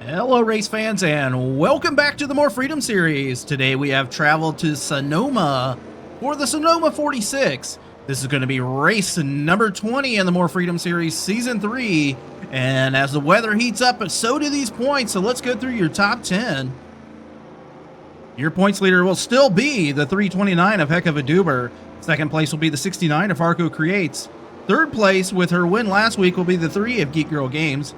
Hello race fans and welcome back to the More Freedom series. Today we have traveled to Sonoma for the Sonoma 46. This is going to be race number 20 in the More Freedom series season 3. And as the weather heats up, so do these points. So let's go through your top 10. Your points leader will still be the 329 of Heck of a Duber. Second place will be the 69 of Arco Creates. Third place with her win last week will be the 3 of Geek Girl Games.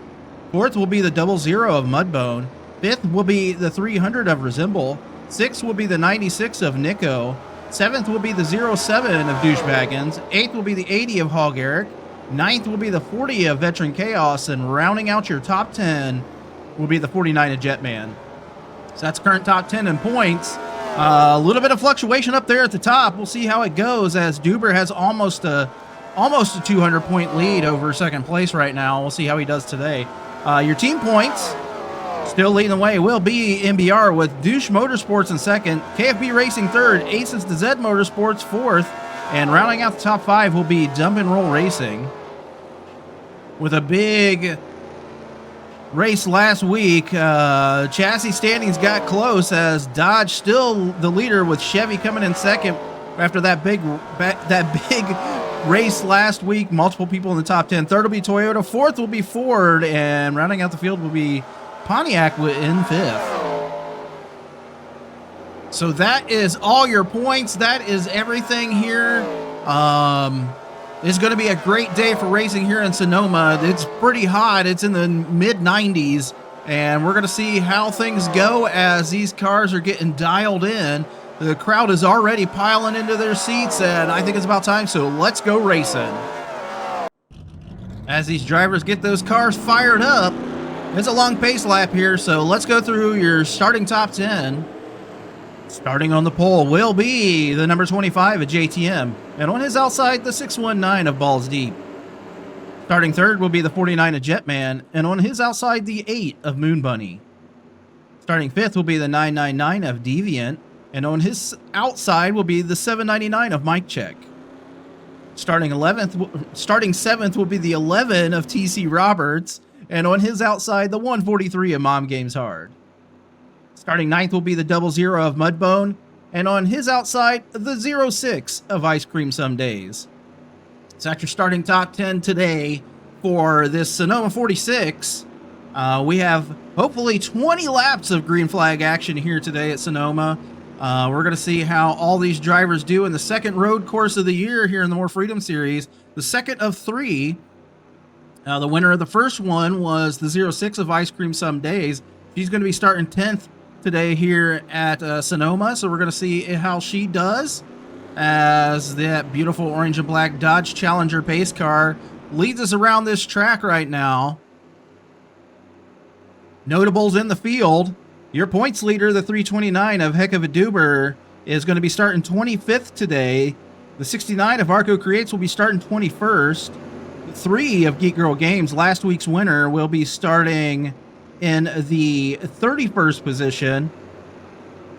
Fourth will be the 00 of Mudbone. Fifth will be the 300 of Resemble. Sixth will be the 96 of Nico. Seventh will be the 07 of Douchebaggins. Eighth will be the 80 of Hog Eric. Ninth will be the 40 of Veteran Chaos. And rounding out your top 10 will be the 49 of Jetman. So that's current top 10 in points. A little bit of fluctuation up there at the top. We'll see how it goes as Duber has almost a 200-point lead over second place right now. We'll see how he does today. Your team points, still leading the way, will be MBR with Douche Motorsports in second, KFB Racing third, Aces to Z Motorsports fourth, and rounding out the top 5 will be Dump and Roll Racing. With a big race last week, chassis standings got close as Dodge still the leader with Chevy coming in second after that big race last week. Multiple people in the top 10. Third will be Toyota. Fourth will be Ford. And rounding out the field will be Pontiac in fifth. So that is all your points. That is everything here. It's going to be a great day for racing here in Sonoma. It's pretty hot. It's in the mid 90s. And we're going to see how things go as these cars are getting dialed in. The crowd is already piling into their seats, and I think it's about time, so let's go racing. As these drivers get those cars fired up, it's a long pace lap here, so let's go through your starting top 10. Starting on the pole will be the number 25 of JTM, and on his outside, the 619 of Balls Deep. Starting third will be the 49 of Jetman, and on his outside, the 8 of Moon Bunny. Starting fifth will be the 999 of Deviant, and on his outside will be the 799 of Mike Check. Starting seventh will be the 11 of TC Roberts, and on his outside, the 143 of Mom Games Hard. Starting ninth will be the 00 of Mudbone, and on his outside, the 06 of Ice Cream Some Days. So that's your starting top 10 today for this Sonoma 46. We have hopefully 20 laps of green flag action here today at Sonoma. We're going to see how all these drivers do in the second road course of the year here in the More Freedom Series. The second of 3. The winner of the first one was the 06 of Ice Cream Some Days. She's going to be starting 10th today here at Sonoma. So we're going to see how she does as that beautiful orange and black Dodge Challenger pace car leads us around this track right now. Notables in the field. Your points leader, the 329 of Heck of a Duber, is going to be starting 25th today. The 69 of Arco Creates will be starting 21st. The 3 of Geek Girl Games, last week's winner, will be starting in the 31st position.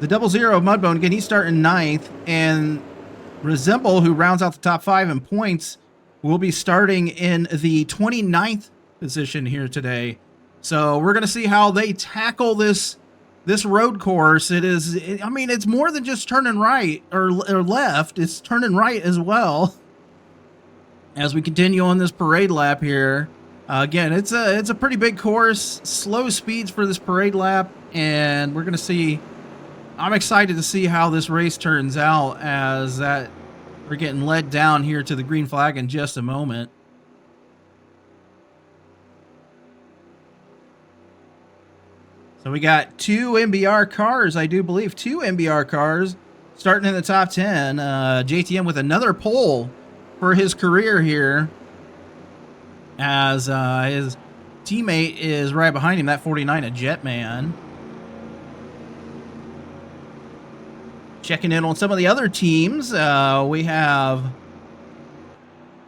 The 00 of Mudbone, again, he's starting 9th. And Resemble, who rounds out the top 5 in points, will be starting in the 29th position here today. So we're going to see how they tackle this road course. It's more than just turning right or left. It's turning right as well. As we continue on this parade lap here. Again, it's a pretty big course. Slow speeds for this parade lap. And we're going to see... I'm excited to see how this race turns out as that we're getting led down here to the green flag in just a moment. So we got 2 MBR cars, I do believe. 2 MBR cars starting in the top 10. JTM with another pole for his career here as his teammate is right behind him, that 49 of Jetman. Checking in on some of the other teams. We have...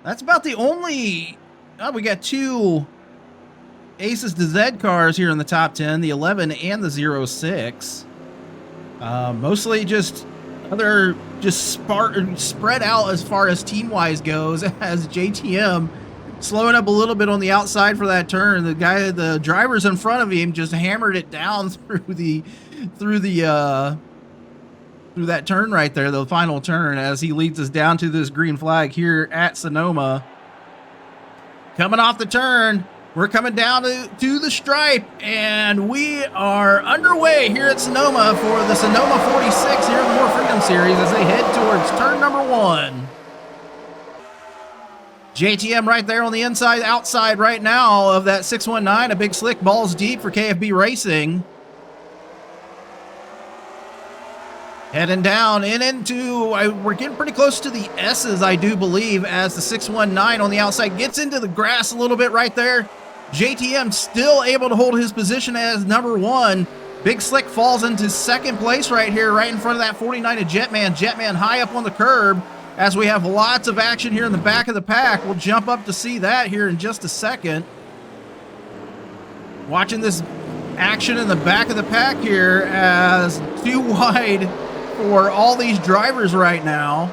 That's about the only... Oh, we got 2... Aces to Z cars here in the top 10, the 11 and the 06. Mostly just spread out as far as team-wise goes, as JTM slowing up a little bit on the outside for that turn. The drivers in front of him just hammered it down through that turn right there, the final turn, as he leads us down to this green flag here at Sonoma. Coming off the turn, we're coming down to the stripe, and we are underway here at Sonoma for the Sonoma 46 here in the More Freedom Series as they head towards turn number 1. JTM right there on the inside, outside right now of that 619, a big slick, balls deep for KFB Racing. Heading down and into, we're getting pretty close to the S's, I do believe, as the 619 on the outside gets into the grass a little bit right there. JTM still able to hold his position as number 1. Big Slick falls into second place right here, right in front of that 49 of Jetman. Jetman high up on the curb as we have lots of action here in the back of the pack. We'll jump up to see that here in just a second. Watching this action in the back of the pack here as too wide for all these drivers right now.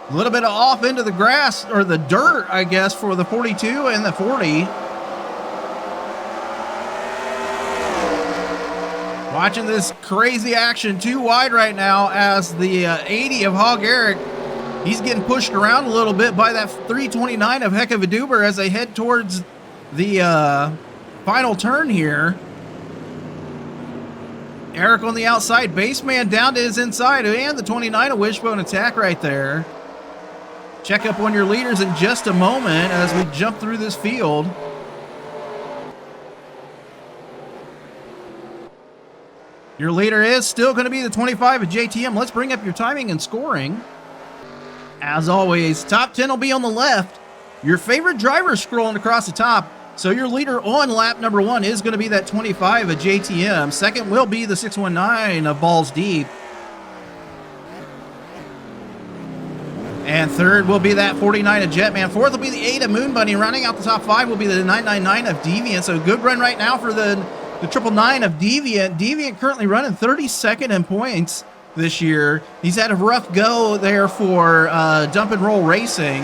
A little bit off into the grass, or the dirt, I guess, for the 42 and the 40. Watching this crazy action, too wide right now as the 80 of Hog Eric, he's getting pushed around a little bit by that 329 of Heck of a Duber as they head towards the final turn here. Eric on the outside, Baseman down to his inside, and the 29 of Wishbone Attack right there. Check up on your leaders in just a moment as we jump through this field. Your leader is still going to be the 25 of JTM. Let's bring up your timing and scoring. As always, top 10 will be on the left. Your favorite driver scrolling across the top. So your leader on lap number 1 is going to be that 25 of JTM. Second will be the 619 of Balls Deep. And third will be that 49 of Jetman. Fourth will be the 8 of Moon Bunny. Rounding out the top 5 will be the 999 of Deviant. So good run right now for the 999 of Deviant. Deviant currently running 32nd in points this year. He's had a rough go there for Dump and Roll Racing.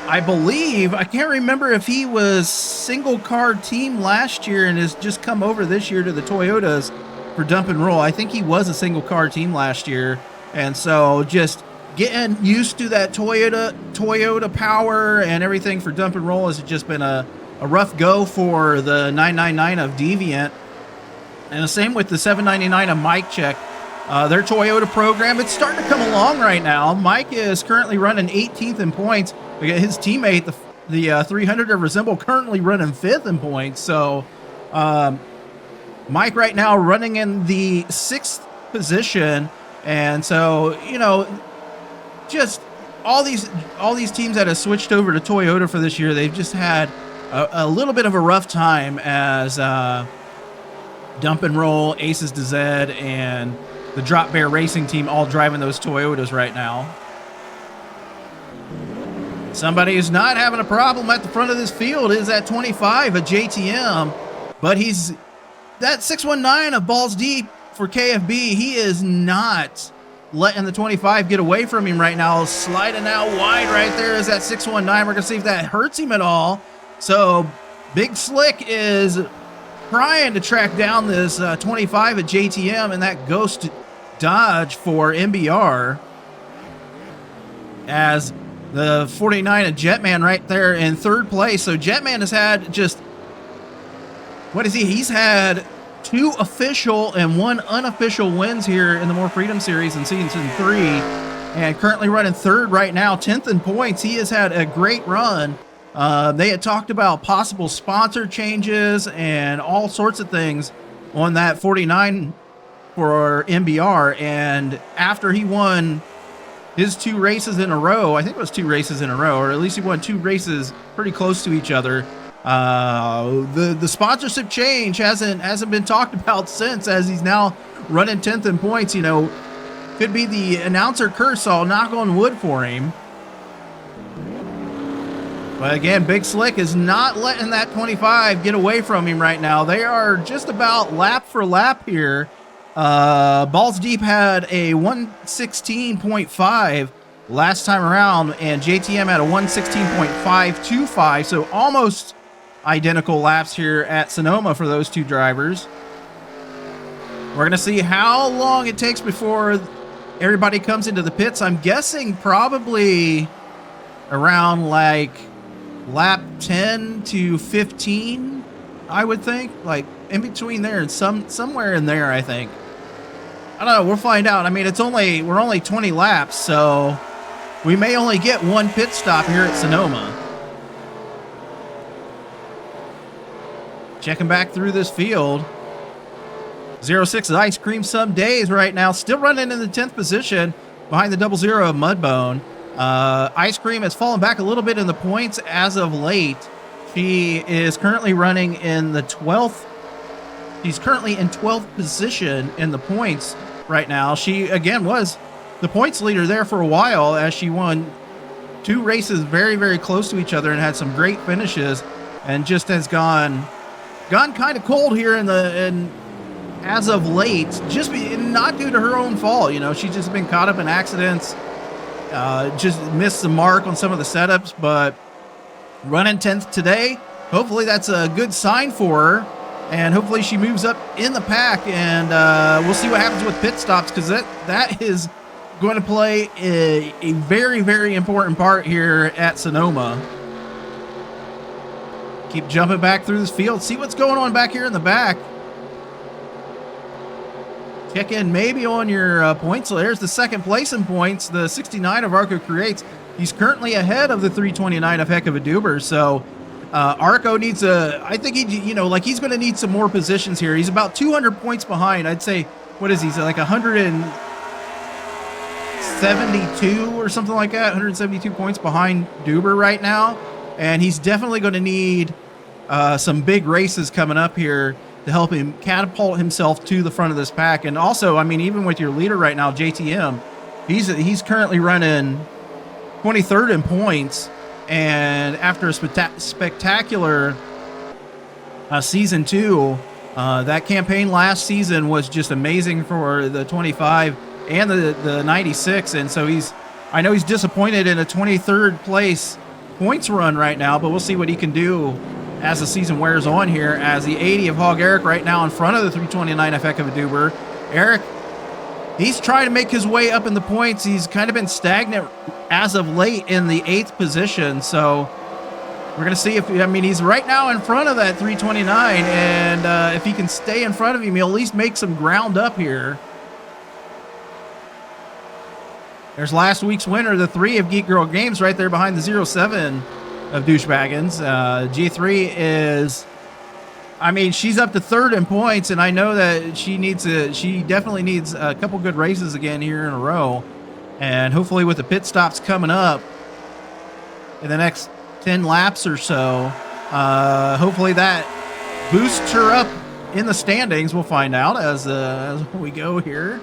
I believe, I can't remember if he was single car team last year and has just come over this year to the Toyotas for Dump and Roll. I think he was a single car team last year. And so just getting used to that Toyota power and everything for Dump and Roll has just been a rough go for the 999 of Deviant. And the same with the 799 of Mike Check. Their Toyota program, it's starting to come along right now. Mike is currently running 18th in points. His teammate, the 300 of Resemble, currently running 5th in points. So Mike right now running in the 6th position. And so, you know, just all these teams that have switched over to Toyota for this year, they've just had a little bit of a rough time as Dump and Roll, Aces to Z, and the Drop Bear Racing team all driving those Toyotas right now. Somebody who's not having a problem at the front of this field is that 25 of JTM, but he's that 619 of Balls Deep for KFB. He is not letting the 25 get away from him right now. Sliding out wide right there is that 619. We're going to see if that hurts him at all. So Big Slick is trying to track down this 25 at JTM and that Ghost Dodge for MBR, as the 49 of Jetman right there in third place. So Jetman has had just, what is he? He's had 2 official and 1 unofficial wins here in the More Freedom Series in Season 3, and currently running third right now, 10th in points. He has had a great run. They had talked about possible sponsor changes and all sorts of things on that 49 for MBR, and after he won his 2 races in a row, I think it was 2 races in a row, or at least he won 2 races pretty close to each other. The sponsorship change hasn't been talked about since, as he's now running 10th in points. You know, could be the announcer curse, so I'll knock on wood for him. But again, Big Slick is not letting that 25 get away from him right now. They are just about lap for lap here. Balls Deep had a 116.5 last time around, and JTM had a 116.525, so almost identical laps here at Sonoma for those two drivers. We're going to see how long it takes before everybody comes into the pits. I'm guessing probably around like lap 10 to 15, I would think. Like in between there and somewhere in there, I think. I don't know. We'll find out. I mean, we're only 20 laps, so we may only get one pit stop here at Sonoma. Checking back through this field. 06 Ice Cream Some Days right now, still running in the 10th position behind the 00 of Mudbone. Ice Cream has fallen back a little bit in the points as of late. She is currently running in the 12th. She's currently in 12th position in the points right now. She, again, was the points leader there for a while as she won 2 races very, very close to each other and had some great finishes, and just has gone kind of cold here as of late, just not due to her own fault. You know, she's just been caught up in accidents, just missed the mark on some of the setups, but running 10th today. Hopefully that's a good sign for her, and hopefully she moves up in the pack, and we'll see what happens with pit stops, because that is going to play a very, very important part here at Sonoma. Keep jumping back through this field, see what's going on back here in the back. Check in maybe on your points. So there's the second place in points, the 69 of Arco Creates. He's currently ahead of the 329 of Heck of a Duber. So Arco needs I think he's going to need some more positions here. He's about 200 points behind. I'd say, what is he? So like 172 or something like that. 172 points behind Duber right now. And he's definitely going to need some big races coming up here to help him catapult himself to the front of this pack. And also, I mean, even with your leader right now, JTM, he's currently running 23rd in points. And after a spectacular season 2, that campaign last season was just amazing for the 25 and the 96. And so I know he's disappointed in a 23rd place points run right now, but we'll see what he can do as the season wears on here, as the 80 of Hog Eric right now in front of the 329 of Heck of a Duber. Eric, he's trying to make his way up in the points. He's kind of been stagnant as of late in the 8th position, so we're going to see if, I mean, he's right now in front of that 329, and if he can stay in front of him, he'll at least make some ground up here. There's last week's winner, the 3 of Geek Girl Games, right there behind the 07 of Douchebaggins. G3 is, I mean, she's up to 3rd in points, and I know that she definitely needs a couple good races again here in a row. And hopefully with the pit stops coming up in the next 10 laps or so, hopefully that boosts her up in the standings. We'll find out as we go here.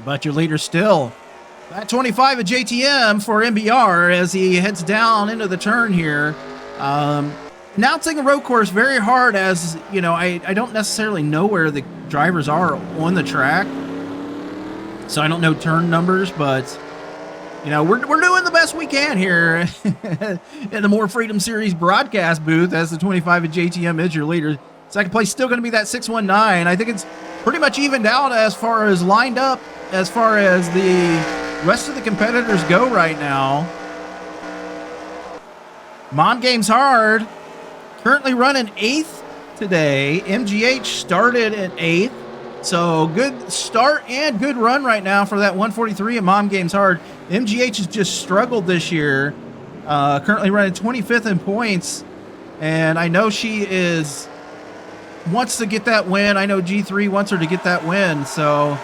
But your leader still at 25 of JTM for MBR as he heads down into the turn here. Announcing a road course very hard, as you know, I don't necessarily know where the drivers are on the track, so I don't know turn numbers, but you know, we're doing the best we can here in the More Freedom Series broadcast booth, as the 25 of JTM is your leader. Second place still going to be that 619. I think it's pretty much evened out as far as lined up as far as the rest of the competitors go right now. Mom Games Hard currently running 8th today. MGH started at 8th. So good start and good run right now for that 143 of Mom Games Hard. MGH has just struggled this year. Currently running 25th in points. And I know she wants to get that win. I know G3 wants her to get that win. So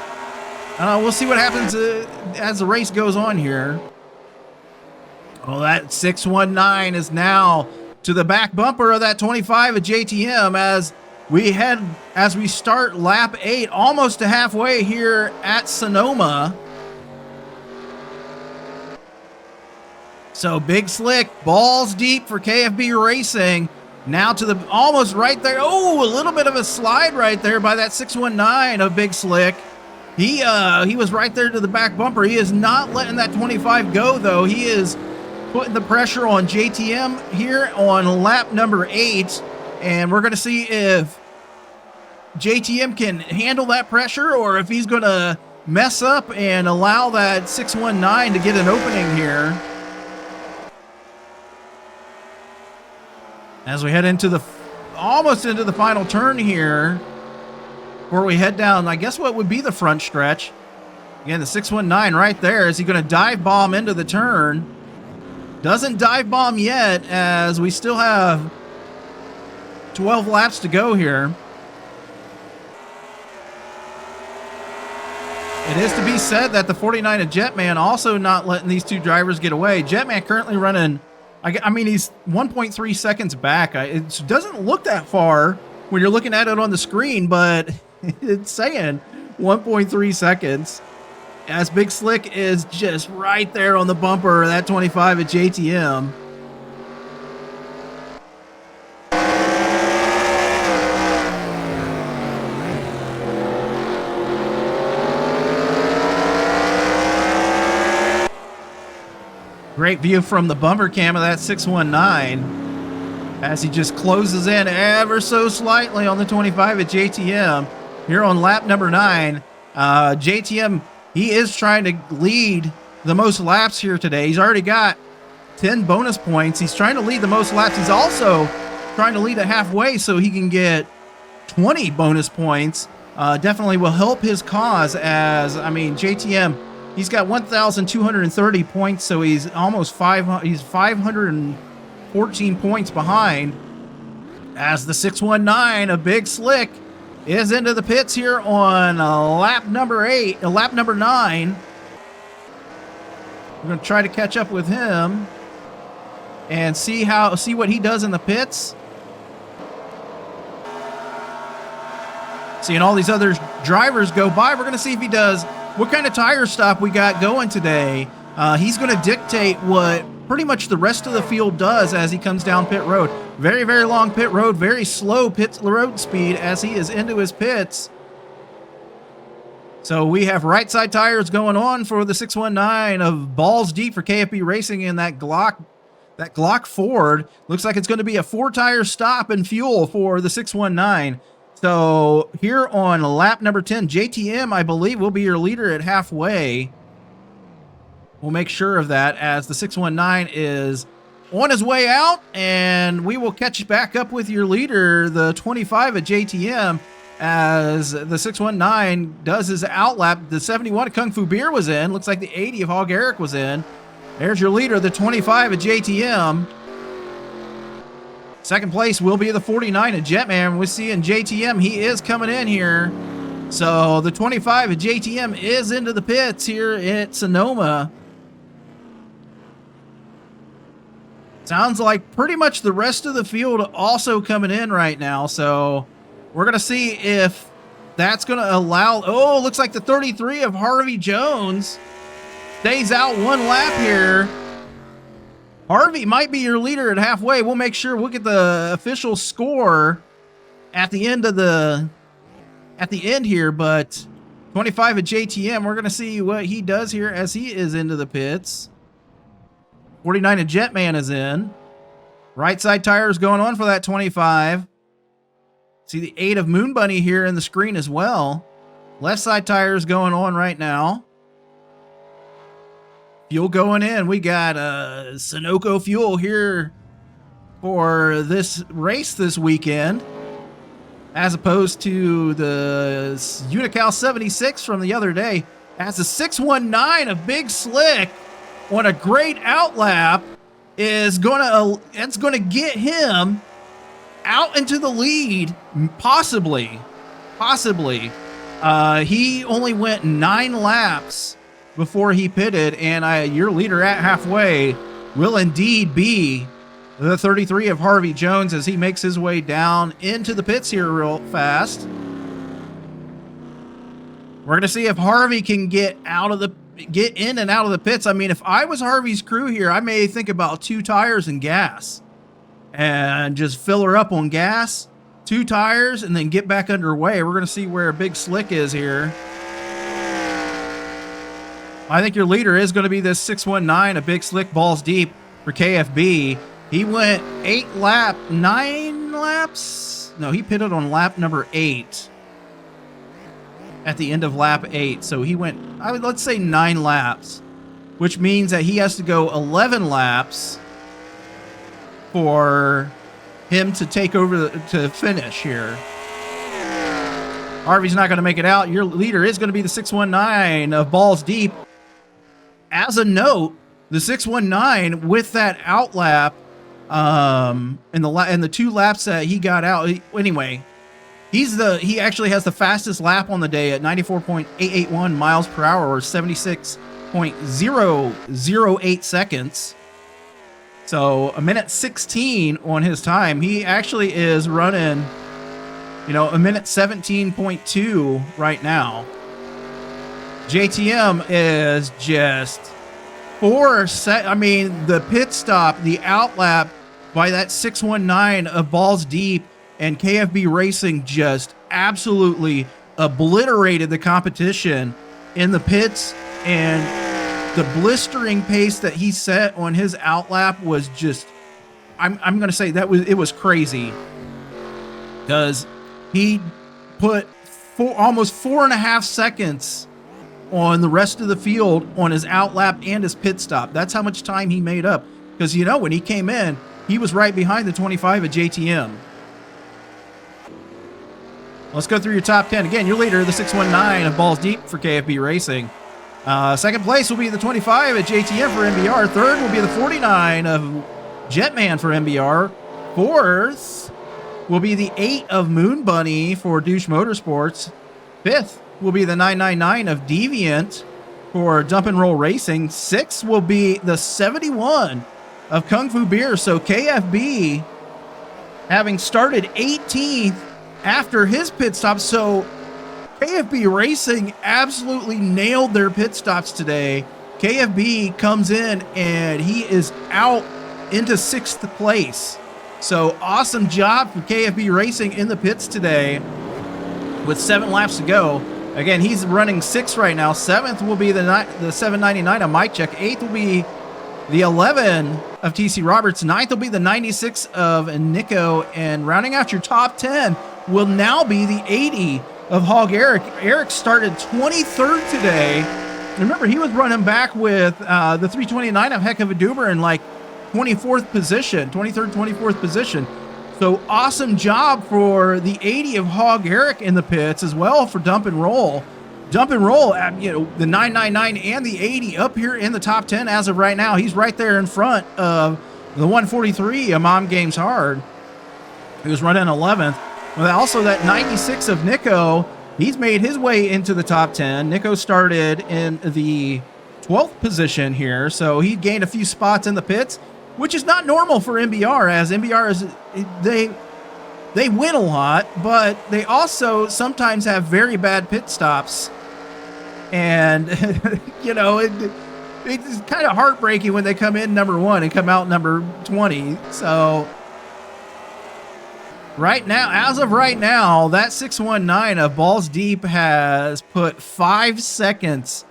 we'll see what happens as the race goes on here. Well, that 619 is now to the back bumper of that 25 of JTM as we start lap 8, almost to halfway here at Sonoma. So Big Slick, balls deep for KFB Racing. Now to the almost right there. Oh, a little bit of a slide right there by that 619 of Big Slick. He was right there to the back bumper. He is not letting that 25 go, though. He is putting the pressure on JTM here on lap number 8, and we're going to see if JTM can handle that pressure or if he's going to mess up and allow that 619 to get an opening here. As we head into almost into the final turn here, before we head down, I guess what would be the front stretch. Again, the 619 right there. Is he going to dive bomb into the turn? Doesn't dive bomb yet, as we still have 12 laps to go here. It is to be said that the 49 of Jetman also not letting these two drivers get away. Jetman currently running, I mean, he's 1.3 seconds back. It doesn't look that far when you're looking at it on the screen, but it's saying 1.3 seconds. As Big Slick is just right there on the bumper of that 25 at JTM. Great view from the bumper cam of that 619 as he just closes in ever so slightly on the 25 at JTM. Here on lap number 9, JTM, he is trying to lead the most laps here today. He's already got 10 bonus points. He's trying to lead the most laps. He's also trying to lead it halfway so he can get 20 bonus points. Definitely will help his cause, as, I mean, JTM, he's got 1,230 points, so he's almost 514 points behind, as the 619, a Big Slick, is into the pits here on lap number 9. We're going to try to catch up with him and see what he does in the pits. Seeing all these other drivers go by, we're going to see if he does what kind of tire stop we got going today. He's going to dictate what pretty much the rest of the field does as he comes down pit road. Very, very long pit road, very slow pit road speed as he is into his pits. So we have right side tires going on for the 619 of Balls Deep for KFB Racing in that Glock Ford. Looks like it's going to be a 4-tire stop and fuel for the 619. So here on lap number 10, JTM, I believe, will be your leader at halfway. We'll make sure of that as the 619 is on his way out, and we will catch back up with your leader, the 25 at JTM, as the 619 does his outlap. The 71 of Kung Fu Beer was in. Looks like the 80 of Hog Eric was in. There's your leader, the 25 at JTM. Second place will be the 49 at Jetman. We're seeing JTM. He is coming in here. So the 25 at JTM is into the pits here at Sonoma. Sounds like pretty much the rest of the field also coming in right now. So we're going to see if that's going to allow... Oh, looks like the 33 of Harvey Jones stays out one lap here. Harvey might be your leader at halfway. We'll make sure we'll get the official score at the end here, but 25 at JTM, we're going to see what he does here as he is into the pits. 49 at Jetman is in. Right side tires going on for that 25. See the 8 of Moon Bunny here in the screen as well. Left side tires going on right now. Fuel going in. We got Sunoco fuel here for this race this weekend, as opposed to the Unical 76 from the other day. As the 619 of Big Slick on a great outlap is gonna get him out into the lead, possibly. He only went 9 laps before he pitted, and your leader at halfway will indeed be the 33 of Harvey Jones as he makes his way down into the pits here real fast. We're going to see if Harvey can get in and out of the pits. I mean, if I was Harvey's crew here, I may think about 2 tires and gas and just fill her up on gas, 2 tires, and then get back underway. We're going to see where Big Slick is here. I think your leader is going to be this 619, a big slick balls deep for KFB. He went 9 laps. No, he pitted on lap number 8 at the end of lap 8. So he went, let's say 9 laps, which means that he has to go 11 laps for him to take over to finish here. Harvey's not going to make it out. Your leader is going to be the 619 of balls deep. As a note, the 619 with that out lap, in the 2 laps that he got out. Anyway, he actually has the fastest lap on the day at 94.881 miles per hour, or 76.008 seconds. So a minute 16 on his time. He actually is running, a minute 17.2 right now. JTM is just the pit stop, the out lap by that 619 of balls deep, and KFB Racing just absolutely obliterated the competition in the pits, and the blistering pace that he set on his out lap was just, I'm going to say it was crazy, because he put almost 4.5 seconds on the rest of the field on his out lap and his pit stop. That's how much time he made up, because when he came in, he was right behind the 25 at JTM. Let's go through your top 10. Again, your leader, the 619 of balls deep for KFB Racing. Second place will be the 25 at JTM for MBR. Third will be the 49 of Jetman for MBR. Fourth will be the 8 of Moon Bunny for Douche Motorsports. Fifth will be the 999 of Deviant for Dump and Roll Racing. Sixth will be the 71 of Kung Fu Beer. So KFB, having started 18th after his pit stop. So KFB Racing absolutely nailed their pit stops today. KFB comes in and he is out into 6th place. So awesome job for KFB Racing in the pits today with 7 laps to go. Again, he's running 6th right now. 7th will be the 799 of Mike Check. 8th will be the 11 of TC Roberts. 9th will be the 96 of Nico. And rounding out your top 10 will now be the 80 of Hog Eric. Eric started 23rd today. Remember, he was running back with the 329 of Heck of a Doomer in like 24th position, 23rd, 24th position. So awesome job for the 80 of Hog Eric in the pits as well for Dump and Roll. Dump and Roll, the 999 and the 80 up here in the top 10 as of right now. He's right there in front of the 143 of Mom Games Hard, who's running 11th. Well, also that 96 of Nico, he's made his way into the top 10. Nico started in the 12th position here, so he gained a few spots in the pits, which is not normal for MBR, as MBR is, they win a lot, but they also sometimes have very bad pit stops. And, it's kind of heartbreaking when they come in number 1 and come out number 20. So right now, as of right now, that 619 of Balls Deep has put 5 seconds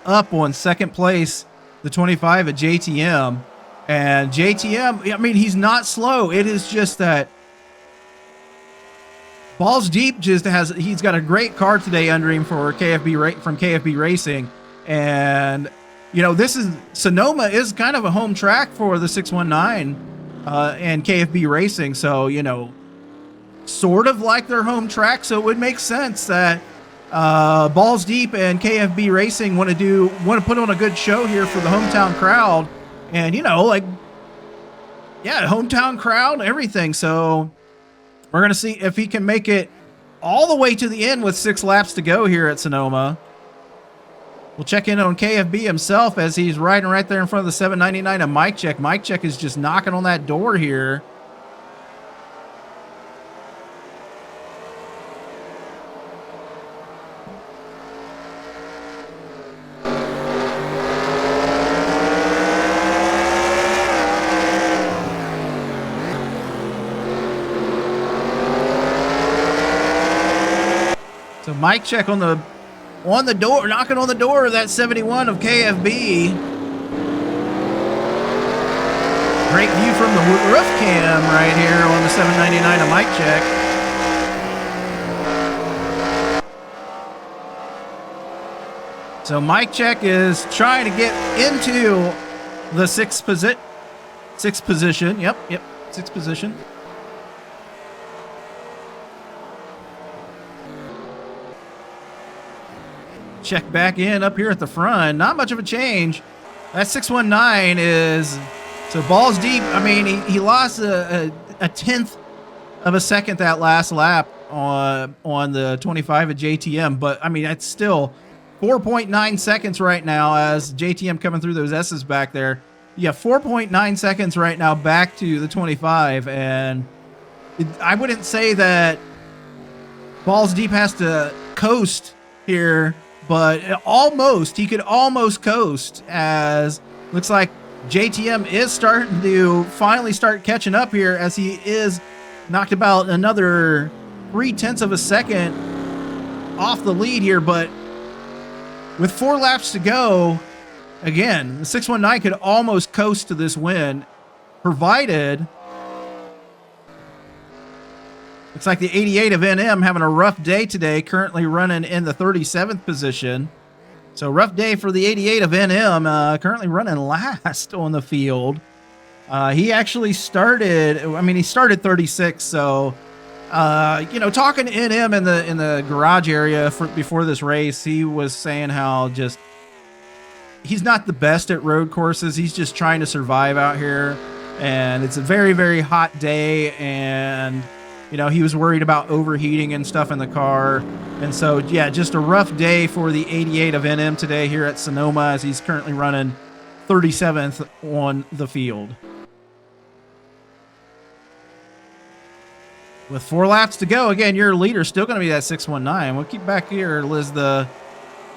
up on second place, the 25 at JTM. And JTM, he's not slow. It is just that Balls Deep he's got a great car today under him for KFB Racing. And, Sonoma is kind of a home track for the 619 and KFB Racing. So, sort of like their home track. So it would make sense that Balls Deep and KFB Racing want to put on a good show here for the hometown crowd. And, hometown crowd, everything. So we're going to see if he can make it all the way to the end with 6 laps to go here at Sonoma. We'll check in on KFB himself as he's riding right there in front of the 799 of Mike Check. Mike Check is just knocking on that door here. So Mike Check on the on the door, knocking on the door of that 71 of KFB. Great view from the roof cam right here on the 799 of Mike Check. So Mike Check is trying to get into the sixth position. Yep, sixth position. Check back in up here at the front. Not much of a change. That 619 is, so balls deep. I mean, he lost a tenth of a second that last lap on the 25 at JTM, but I mean, that's still 4.9 seconds right now as JTM coming through those S's back there. Yeah, 4.9 seconds right now back to the 25, and I wouldn't say that balls deep has to coast here, but he could almost coast, as looks like JTM is starting to finally start catching up here, as he is knocked about another 0.3 of a second off the lead here. But with 4 laps to go, again, the 619 could almost coast to this win, provided, looks like the 88 of NM having a rough day today, currently running in the 37th position. So rough day for the 88 of NM, currently running last on the field. He actually started, he started 36, so, talking to NM in the garage area before this race, he was saying how just, he's not the best at road courses. He's just trying to survive out here, and it's a very, very hot day, and he was worried about overheating and stuff in the car. And so, yeah, just a rough day for the 88 of NM today here at Sonoma, as he's currently running 37th on the field. With 4 laps to go, again, your leader still going to be that 619. We'll keep back here, Liz, the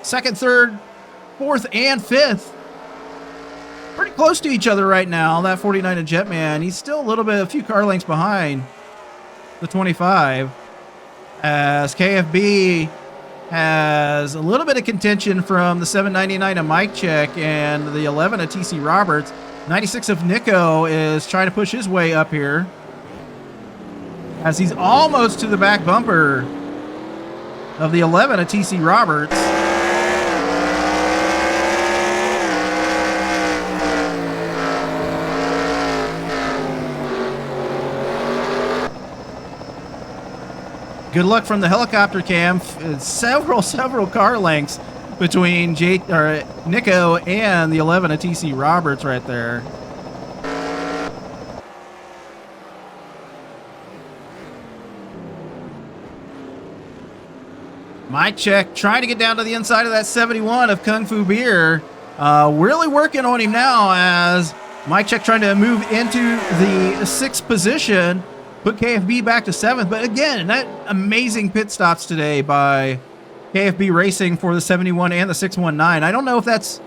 2nd, 3rd, 4th, and 5th. Pretty close to each other right now. That 49 of Jetman, he's still a few car lengths behind the 25, as KFB has a little bit of contention from the 799 of Mike Check and the 11 of TC Roberts. 96 of Nico is trying to push his way up here, as he's almost to the back bumper of the 11 of TC Roberts. Good luck from the helicopter cam. Several car lengths between Nico and the 11 of TC Roberts right there. Mike Check trying to get down to the inside of that 71 of Kung Fu Beer. Really working on him now, as Mike Check trying to move into the 6th position. Put KFB back to 7th, but again, that amazing pit stops today by KFB Racing for the 71 and the 619. I don't know if that's,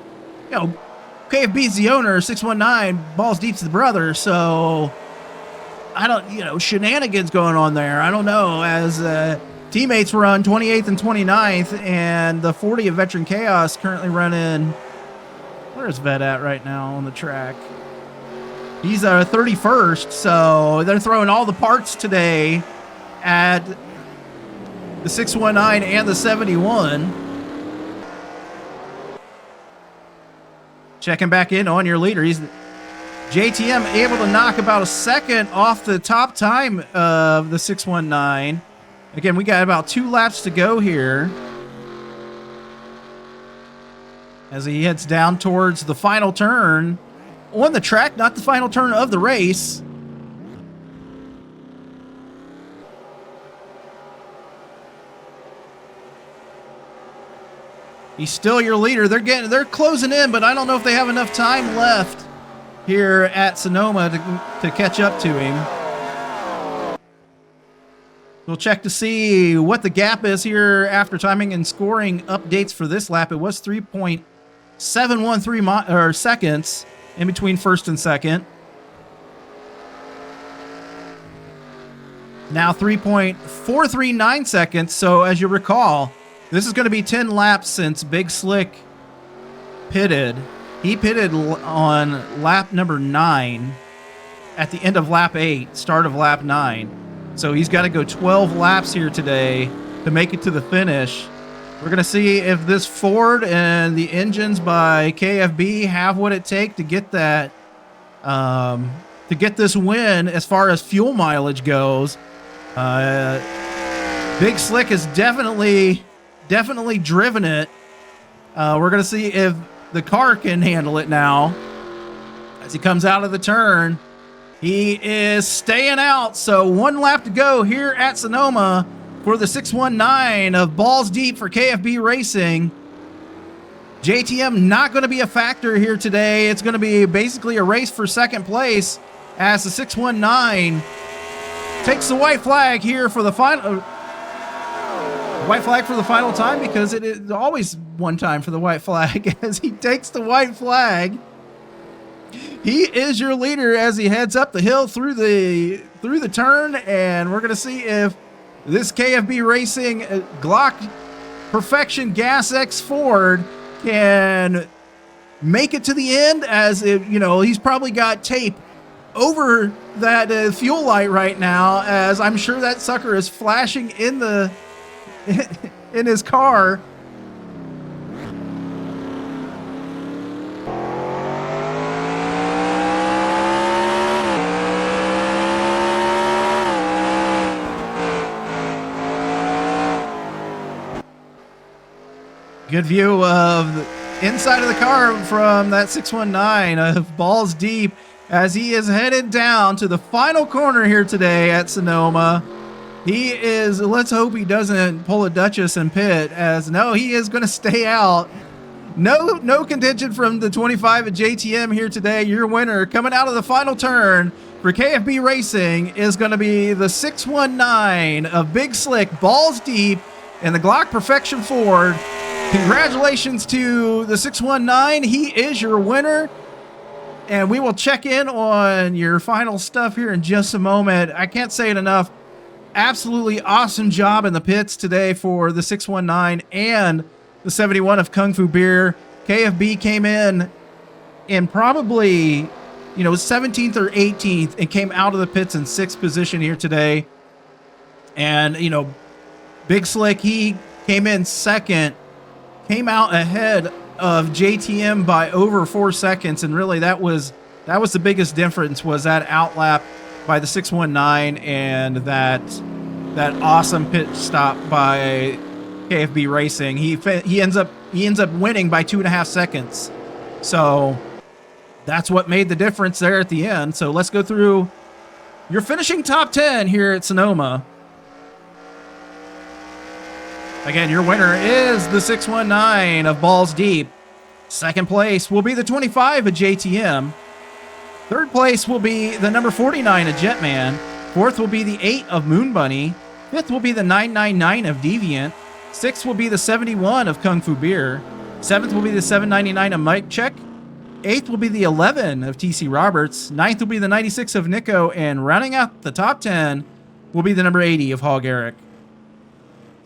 KFB's the owner, 619, Balls Deep's the brother, so I don't, shenanigans going on there. I don't know, as teammates run 28th and 29th, and the 40 of Veteran Chaos currently running, where's Vet at right now on the track? He's 31st, so they're throwing all the parts today at the 619 and the 71. Checking back in on your leader. He's JTM able to knock about a second off the top time of the 619. Again, we got about 2 laps to go here, as he heads down towards the final turn on the track, not the final turn of the race. He's still your leader. They're closing in, but I don't know if they have enough time left here at Sonoma to catch up to him. We'll check to see what the gap is here after timing and scoring updates for this lap. It was 3.713 seconds in between first and second. Now 3.439 seconds. So as you recall, This is going to be 10 laps since Big Slick pitted. He pitted on lap number 9 at the end of lap 8, start of lap 9. So he's got to go 12 laps here today to make it to the finish. We're going to see if this Ford and the engines by KFB have what it takes to get that, to get this win as far as fuel mileage goes. Big Slick has definitely driven it. We're going to see if the car can handle it now. As he comes out of the turn, he is staying out. So 1 lap to go here at Sonoma for the 619 of Balls Deep for KFB Racing. JTM not going to be a factor here today. It's going to be basically a race for second place as the 619 takes the white flag here for the final. White flag for the final time, because it is always one time for the white flag as he takes the white flag. He is your leader as he heads up the hill through the turn, and we're going to see if this KFB Racing Glock Perfection Gas X Ford can make it to the end, as if, you know, he's probably got tape over that fuel light right now, as I'm sure that sucker is flashing in the in his car. Good view of the inside of the car from that 619 of Balls Deep as he is headed down to the final corner here today at Sonoma. He is, let's hope he doesn't pull a Duchess and pit, as no, he is going to stay out. No contention from the 25 at JTM here today. Your winner coming out of the final turn for KFB Racing is going to be the 619 of Big Slick, Balls Deep, and the Glock Perfection Ford. Congratulations to the 619. He is your winner. And we will check in on your final stuff here in just a moment. I can't say it enough. Absolutely awesome job in the pits today for the 619 and the 71 of Kung Fu Beer. KFB came in probably, 17th or 18th and came out of the pits in 6th position here today. And, Big Slick, he came in 2nd, came out ahead of JTM by over 4 seconds. And really that was the biggest difference, was that outlap by the 619 and that awesome pit stop by KFB Racing. He ends up winning by 2.5 seconds. So that's what made the difference there at the end. So let's go through your finishing top 10 here at Sonoma. Again, your winner is the 619 of Balls Deep. Second place will be the 25 of JTM. Third place will be the number 49 of Jetman. Fourth will be the 8 of Moon Bunny. Fifth will be the 999 of Deviant. Sixth will be the 71 of Kung Fu Beer. Seventh will be the 799 of Mike Check. Eighth will be the 11 of TC Roberts. Ninth will be the 96 of Nico. And rounding out the top 10 will be the number 80 of Hog Eric.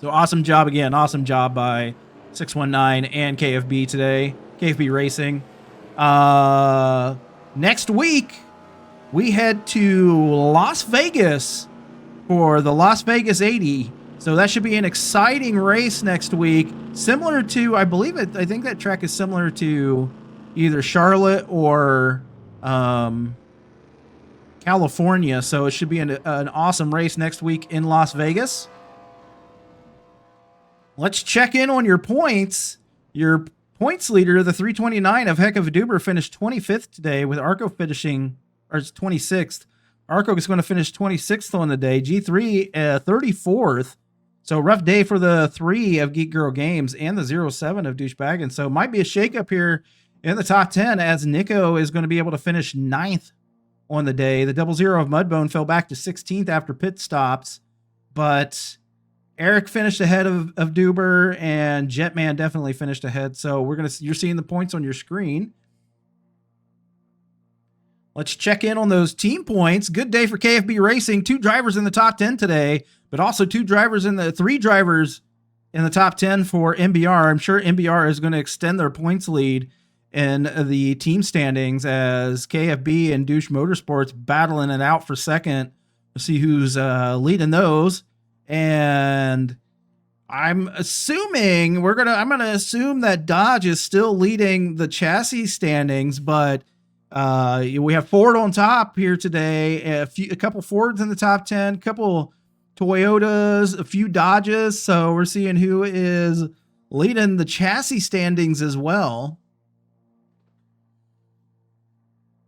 So awesome job again. Awesome job by 619 and KFB today. KFB Racing. Next week, we head to Las Vegas for the Las Vegas 80. So that should be an exciting race next week. Similar to, I think that track is similar to either Charlotte or California. So it should be an awesome race next week in Las Vegas. Let's check in on your points. Your points leader, the 329 of Heck of a Duber, finished 25th today, with Arco finishing, or 26th. Arco is going to finish 26th on the day. G3, 34th. So rough day for the 3 of Geek Girl Games and the 07 of Douchebaggin. So might be a shakeup here in the top 10, as Nico is going to be able to finish 9th on the day. The 00 of Mudbone fell back to 16th after pit stops, but Eric finished ahead of Duber, and Jetman definitely finished ahead. So you're seeing the points on your screen. Let's check in on those team points. Good day for KFB Racing. 2 drivers in the top 10 today, but also 3 drivers in the top 10 for MBR. I'm sure MBR is going to extend their points lead in the team standings as KFB and Douche Motorsports battling it out for second. We'll see who's leading those. And I'm assuming I'm gonna assume that Dodge is still leading the chassis standings, but we have Ford on top here today. A couple Fords in the top 10, a couple Toyotas, a few Dodges. So we're seeing who is leading the chassis standings as well.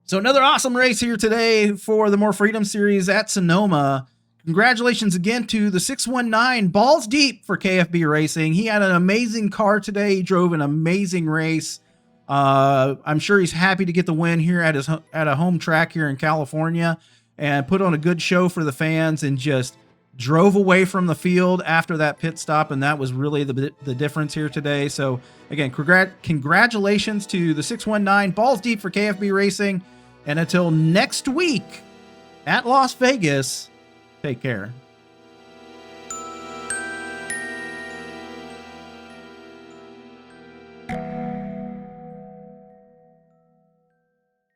So another awesome race here today for the More Freedom Series at Sonoma. Congratulations again to the 619 balls deep for KFB Racing. He had an amazing car today. He drove an amazing race. I'm sure he's happy to get the win here at a home track here in California and put on a good show for the fans and just drove away from the field after that pit stop, and that was really the difference here today. So again, congratulations to the 619 balls deep for KFB Racing. And until next week at Las Vegas, take care.